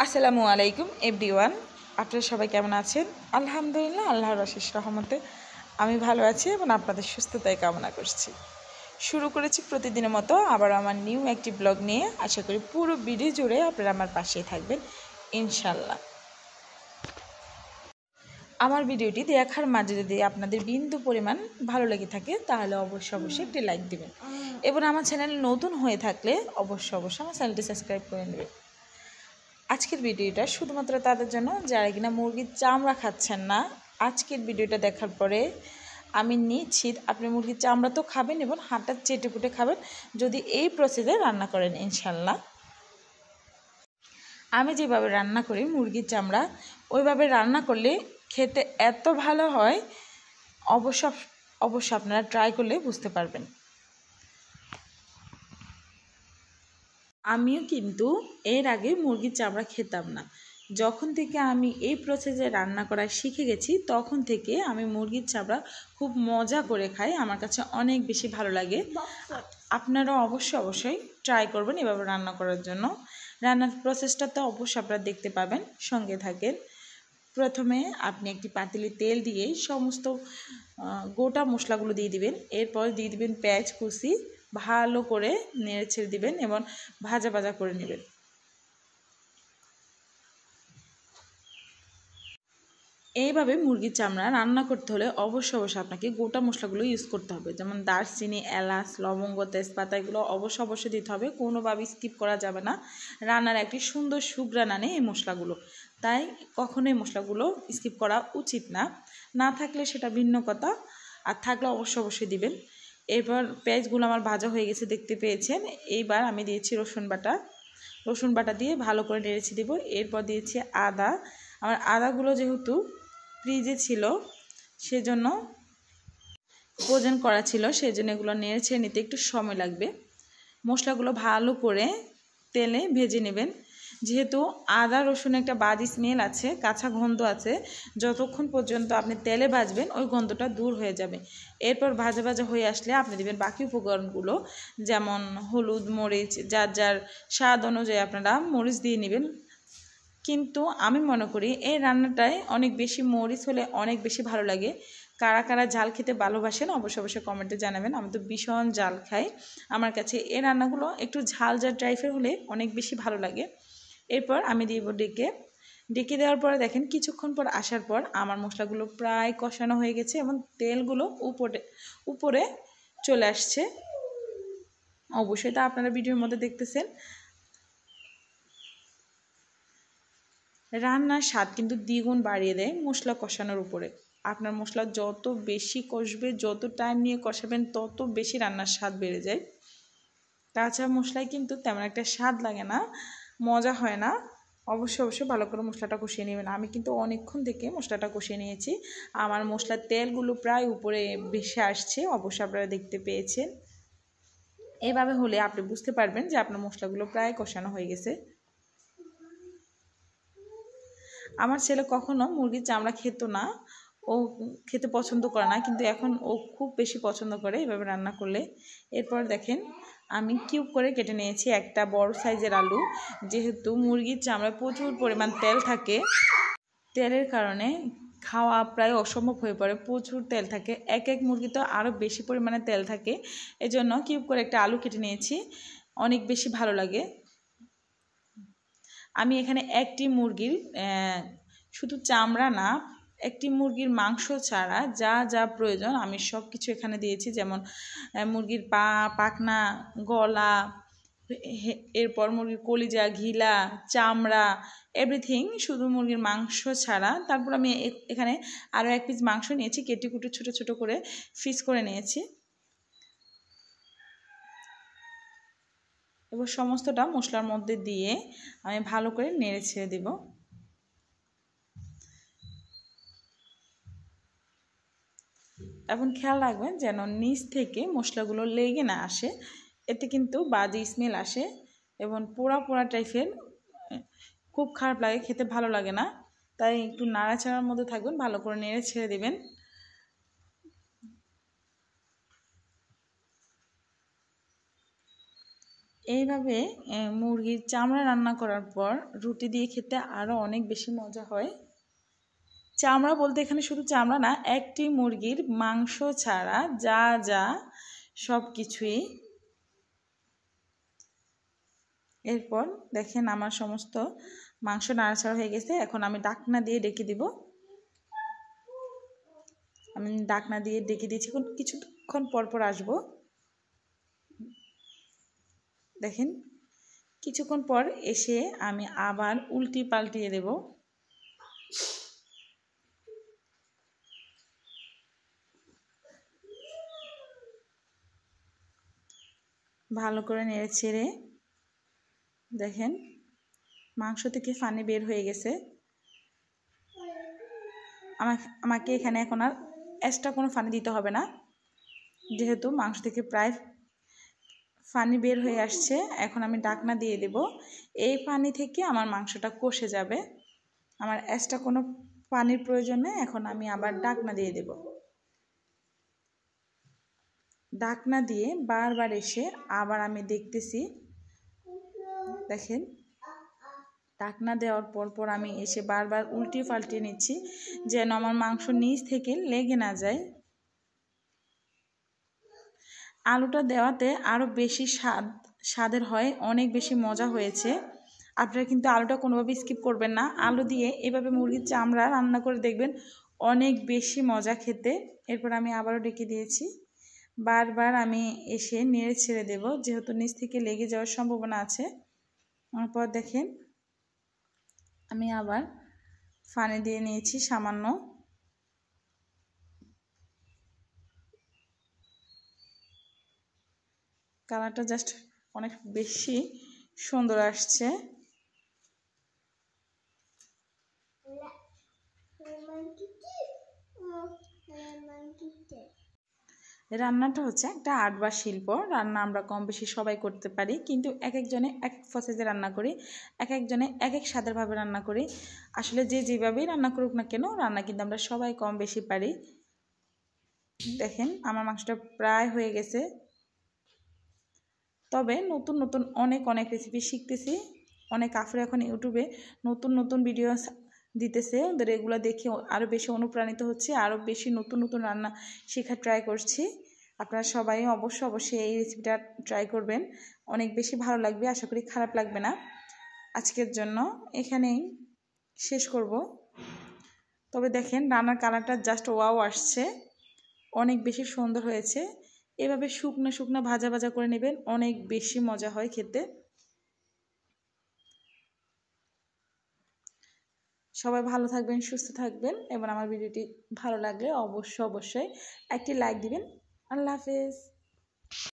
আসসালামু আলাইকুম এভরিওয়ান, আপনারা সবাই কেমন আছেন? আলহামদুলিল্লাহ, আল্লাহর অশেষ রহমতে আমি ভালো আছি এবং আপনাদের সুস্থতাই কামনা করছি। শুরু করেছি প্রতিদিনের মতো আবার আমার নিউ একটি ব্লগ নিয়ে। আশা করি পুরো ভিডিও জুড়ে আপনারা আমার পাশেই থাকবেন ইনশাল্লাহ। আমার ভিডিওটি দেখার মাঝে যদি আপনাদের বিন্দু পরিমাণ ভালো লেগে থাকে তাহলে অবশ্যই একটি লাইক দিবেন এবং আমার চ্যানেল নতুন হয়ে থাকলে অবশ্যই আমার চ্যানেলটি সাবস্ক্রাইব করে নেবেন। আজকের ভিডিওটা শুধুমাত্র তাদের জন্য যারা কিনা মুরগির চামড়া খাচ্ছেন না। আজকের ভিডিওটা দেখার পরে আমি নিশ্চিত আপনি মুরগির চামড়া তো খাবেন এবং হাঁটা চেটেপুটে খাবেন যদি এই প্রসেসে রান্না করেন ইনশাল্লাহ। আমি যেভাবে রান্না করি মুরগির চামড়া ওইভাবে রান্না করলে খেতে এত ভালো হয়, অবশ্য আপনারা ট্রাই করলে বুঝতে পারবেন। আমিও কিন্তু এর আগে মুরগির চামড়া খেতাম না। যখন থেকে আমি এই প্রসেসে রান্না করা শিখে গেছি তখন থেকে আমি মুরগির চামড়া খুব মজা করে খাই, আমার কাছে অনেক বেশি ভালো লাগে। আপনারাও অবশ্যই ট্রাই করবেন এভাবে রান্না করার জন্য। রান্নার প্রসেসটা তো অবশ্যই আপনারা দেখতে পাবেন, সঙ্গে থাকেন। প্রথমে আপনি একটি পাতিলে তেল দিয়ে সমস্ত গোটা মশলাগুলো দিয়ে দিবেন। এরপর দিয়ে দিবেন পেঁয়াজ কুচি, ভালো করে নেড়ে ছেড়ে দিবেন এবং ভাজা করে নেবেন। এইভাবে মুরগির চামড়া রান্না করতে হলে অবশ্যই আপনাকে গোটা মশলাগুলো ইউজ করতে হবে, যেমন দারচিনি, এলাচ, লবঙ্গ, তেজপাতা, এগুলো অবশ্যই দিতে হবে, কোনোভাবে স্কিপ করা যাবে না। রান্নার একটি সুন্দর সুঘ্রাণ আনে এই মশলাগুলো, তাই কখনোই মশলাগুলো স্কিপ করা উচিত না। না থাকলে সেটা ভিন্ন কথা, আর থাকলে অবশ্যই দিবেন। এরপর পেঁয়াজগুলো আমার ভাজা হয়ে গেছে দেখতে পেয়েছেন। এইবার আমি দিয়েছি রসুন বাটা দিয়ে ভালো করে নেড়েছি দিব। এরপর দিয়েছি আদা। আমার আদাগুলো যেহেতু ফ্রিজে ছিল সেজন্য ফ্রোজেন করা ছিল, সেজন্য এগুলো নেড়ে নিতে একটু সময় লাগবে। মশলাগুলো ভালো করে তেলে ভেজে নেবেন। যেহেতু আদা রসুন একটা বাজে স্মেল আছে, কাঁচা গন্ধ আছে, যতক্ষণ পর্যন্ত আপনি তেলে ভাজবেন ওই গন্ধটা দূর হয়ে যাবে। এরপর ভাজা হয়ে আসলে আপনি দেবেন বাকি উপকরণগুলো, যেমন হলুদ, মরিচ, যার স্বাদ অনুযায়ী আপনারা মরিচ দিয়ে নেবেন। কিন্তু আমি মনে করি এই রান্নাটায় অনেক বেশি মরিচ হলে অনেক বেশি ভালো লাগে। কারা ঝাল খেতে ভালোবাসেন অবশ্যই কমেন্টে জানাবেন। আমি তো ভীষণ ঝাল খাই, আমার কাছে এই রান্নাগুলো একটু ঝাল টাইপের হলে অনেক বেশি ভালো লাগে। এরপর আমি দিব ডেকে দেওয়ার পরে দেখেন কিছুক্ষণ পর আসার পর আমার মশলাগুলো প্রায় কষানো হয়ে গেছে এবং তেলগুলো উপরে চলে আসছে। অবশ্যই তা আপনারা ভিডিওর মধ্যে দেখতেছেন। রান্নার স্বাদ কিন্তু দ্বিগুণ বাড়িয়ে দেয় মশলা কষানোর উপরে। আপনার মশলা যত বেশি কষবে, যত টাইম নিয়ে কষাবেন, তত বেশি রান্নার স্বাদ বেড়ে যায়। কাঁচা মশলায় কিন্তু তেমন একটা স্বাদ লাগে না, মজা হয় না। অবশ্যই ভালো করে মশলাটা কষিয়ে নেবেন। আমি কিন্তু অনেকক্ষণ থেকে মশলাটা কষিয়ে নিয়েছি। আমার মশলার তেলগুলো প্রায় উপরে ভেসে আসছে, অবশ্যই আপনারা দেখতে পেয়েছেন। এভাবে হলে আপনি বুঝতে পারবেন যে আপনার মশলাগুলো প্রায় কষানো হয়ে গেছে। আমার ছেলে কখনো মুরগির চামড়া খেত না, ও খেতে পছন্দ করে না, কিন্তু এখন ও খুব বেশি পছন্দ করে এভাবে রান্না করলে। এরপর দেখেন আমি কিউব করে কেটে নিয়েছি একটা বড় সাইজের আলু। যেহেতু মুরগির চামড়ায় প্রচুর পরিমাণ তেল থাকে, তেলের কারণে খাওয়া প্রায় অসম্ভব হয়ে পড়ে, প্রচুর তেল থাকে। এক মুরগি তো আরও বেশি পরিমাণে তেল থাকে, এজন্য কিউব করে একটা আলু কেটে নিয়েছি, অনেক বেশি ভালো লাগে। আমি এখানে একটি মুরগির শুধু চামড়া না, একটি মুরগির মাংস ছাড়া যা প্রয়োজন আমি সব কিছু এখানে দিয়েছি, যেমন মুরগির পা, পাখনা, গলা, এরপর মুরগির কলিজা, ঘিলা, চামড়া, এভরিথিং, শুধু মুরগির মাংস ছাড়া। তারপর আমি এখানে আরও এক পিস মাংস নিয়েছি, কেটে কুটে ছোটো করে পিস করে নিয়েছি। এবার সমস্তটা মশলার মধ্যে দিয়ে আমি ভালো করে নেড়ে ছেড়ে দেব। এখন খেয়াল রাখবেন যেন নিচ থেকে মশলাগুলো লেগে না আসে, এতে কিন্তু বাজে স্মেল আসে এবং পোড়া টাইপের খুব খারাপ লাগে, খেতে ভালো লাগে না। তাই একটু নাড়াচাড়ার মধ্যে থাকবেন, ভালো করে নেড়ে ছেড়ে দেবেন। এইভাবে মুরগির চামড়া রান্না করার পর রুটি দিয়ে খেতে আরও অনেক বেশি মজা হয়। চামড়া বলতে এখানে শুধু চামড়া না, একটি মুরগির মাংস ছাড়া যা যা সব কিছুই। এরপর দেখেন আমার সমস্ত মাংস নাড়াচাড়া হয়ে গেছে। এখন আমি ঢাকনা দিয়ে ডেকে দিব। আমি ঢাকনা দিয়ে ডেকে দিয়েছি, কিছুক্ষণ পর পর আসবো। দেখেন কিছুক্ষণ পর এসে আমি আবার উল্টি পাল্টিয়ে দেব। ভালো করে নেড়ে ছেড়ে দেখেন মাংস থেকে পানি বের হয়ে গেছে। আমাকে এখানে এখন আর এক্সট্রা কোনো পানি দিতে হবে না, যেহেতু মাংস থেকে প্রায় পানি বের হয়ে আসছে। এখন আমি ঢাকনা দিয়ে দেব। এই পানি থেকে আমার মাংসটা কষে যাবে, আমার এক্সট্রা কোনো পানির প্রয়োজন নেই। এখন আমি আবার ঢাকনা দিয়ে দেব। ঢাকনা দিয়ে বারবার এসে আবার আমি দেখতেছি। দেখেন ঢাকনা দেওয়ার পর আমি এসে বারবার উল্টিয়ে পাল্টিয়ে নিচ্ছি, যেন আমার মাংস নিচ থেকে লেগে না যায়। আলুটা দেওয়াতে আরও বেশি স্বাদের হয়, অনেক বেশি মজা হয়েছে। আপনারা কিন্তু আলুটা কোনোভাবে স্কিপ করবেন না। আলু দিয়ে এভাবে মুরগির চামড়া রান্না করে দেখবেন, অনেক বেশি মজা খেতে। এরপর আমি আবারও ডেকে দিয়েছি। বারবার আমি এসে নেড়ে ছেড়ে দেব, যেহেতু নিচ থেকে লেগে যাওয়ার সম্ভাবনা আছে। তারপর দেখেন আমি আবার পানি দিয়ে নিয়েছি সামান্য। কালারটা জাস্ট অনেক বেশি সুন্দর আসছে। রান্নাটা হচ্ছে একটা আর্ট বা শিল্প। রান্না আমরা কম বেশি সবাই করতে পারি, কিন্তু এক একজনে এক এক প্রসেসে রান্না করি, এক একজনে এক এক স্বাদেরভাবে রান্না করি। আসলে যে যেভাবেই রান্না করুক না কেন, রান্না কিন্তু আমরা সবাই কম বেশি পারি। দেখেন আমার মাংসটা প্রায় হয়ে গেছে। তবে নতুন নতুন অনেক রেসিপি শিখতেছি। অনেক আপুরা এখন ইউটিউবে নতুন ভিডিও দিতেছে, ওদের এগুলো দেখে আরও বেশি অনুপ্রাণিত হচ্ছে, আরও বেশি নতুন রান্না শেখার ট্রাই করছি। আপনারা সবাই অবশ্যই এই রেসিপিটা ট্রাই করবেন, অনেক বেশি ভালো লাগবে, আশা করি খারাপ লাগবে না। আজকের জন্য এখানেই শেষ করব। তবে দেখেন রান্নার কালারটা জাস্ট ওয়াও আসছে, অনেক বেশি সুন্দর হয়েছে। এভাবে শুকনো ভাজা করে নেবেন, অনেক বেশি মজা হয় খেতে। সবাই ভালো থাকবেন, সুস্থ থাকবেন, এবং আমার ভিডিওটি ভালো লাগলে অবশ্যই একটি লাইক দিবেন। আল্লাহ হাফেজ।